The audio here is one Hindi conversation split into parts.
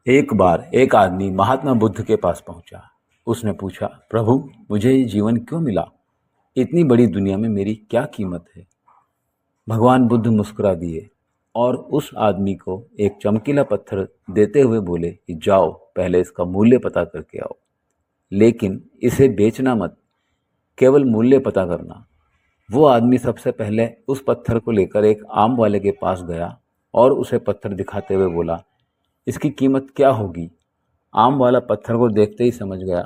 एक बार एक आदमी महात्मा बुद्ध के पास पहुंचा। उसने पूछा, प्रभु, मुझे ये जीवन क्यों मिला? इतनी बड़ी दुनिया में मेरी क्या कीमत है? भगवान बुद्ध मुस्कुरा दिए और उस आदमी को एक चमकीला पत्थर देते हुए बोले कि जाओ, पहले इसका मूल्य पता करके आओ, लेकिन इसे बेचना मत, केवल मूल्य पता करना। वो आदमी सबसे पहले उस पत्थर को लेकर एक आम वाले के पास गया और उसे पत्थर दिखाते हुए बोला, इसकी कीमत क्या होगी? आम वाला पत्थर को देखते ही समझ गया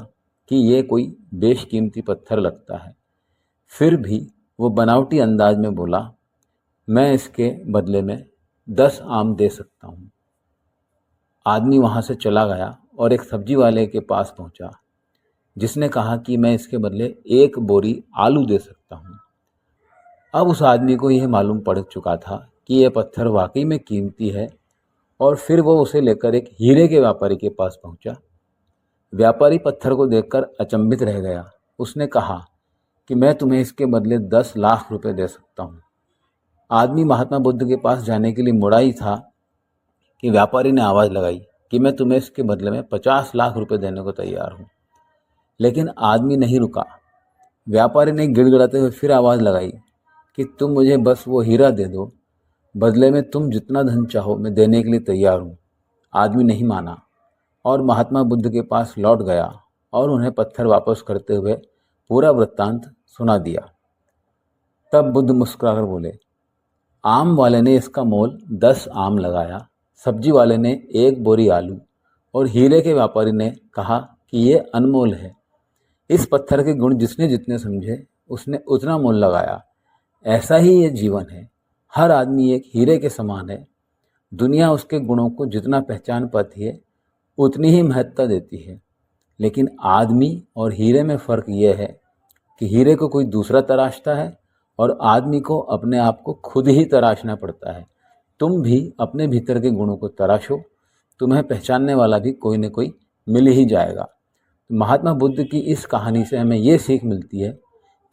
कि ये कोई बेशकीमती पत्थर लगता है। फिर भी वो बनावटी अंदाज में बोला, मैं इसके बदले में 10 आम दे सकता हूँ। आदमी वहाँ से चला गया और एक सब्जी वाले के पास पहुँचा, जिसने कहा कि मैं इसके बदले 1 बोरी आलू दे सकता हूँ। अब उस आदमी को यह मालूम पड़ चुका था कि यह पत्थर वाकई में कीमती है, और फिर वो उसे लेकर एक हीरे के व्यापारी के पास पहुंचा। व्यापारी पत्थर को देखकर अचंभित रह गया। उसने कहा कि मैं तुम्हें इसके बदले 10 लाख रुपए दे सकता हूँ। आदमी महात्मा बुद्ध के पास जाने के लिए मुड़ा ही था कि व्यापारी ने आवाज़ लगाई कि मैं तुम्हें इसके बदले में 50 लाख रुपए देने को तैयार हूँ। लेकिन आदमी नहीं रुका। व्यापारी ने गिड़गिड़ाते हुए फिर आवाज़ लगाई कि तुम मुझे बस वो हीरा दे दो, बदले में तुम जितना धन चाहो मैं देने के लिए तैयार हूँ। आदमी नहीं माना और महात्मा बुद्ध के पास लौट गया और उन्हें पत्थर वापस करते हुए पूरा वृत्तांत सुना दिया। तब बुद्ध मुस्कुराकर बोले, आम वाले ने इसका मोल 10 आम लगाया, सब्जी वाले ने 1 बोरी आलू, और हीरे के व्यापारी ने कहा कि ये अनमोल है। इस पत्थर के गुण जिसने जितने समझे उसने उतना मोल लगाया। ऐसा ही ये जीवन है। हर आदमी एक हीरे के समान है। दुनिया उसके गुणों को जितना पहचान पाती है उतनी ही महत्ता देती है। लेकिन आदमी और हीरे में फ़र्क ये है कि हीरे को कोई दूसरा तराशता है और आदमी को अपने आप को खुद ही तराशना पड़ता है। तुम भी अपने भीतर के गुणों को तराशो, तुम्हें पहचानने वाला भी कोई न कोई मिल ही जाएगा। महात्मा बुद्ध की इस कहानी से हमें ये सीख मिलती है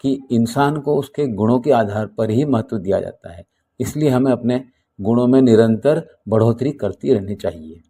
कि इंसान को उसके गुणों के आधार पर ही महत्व दिया जाता है। इसलिए हमें अपने गुणों में निरंतर बढ़ोतरी करती रहनी चाहिए।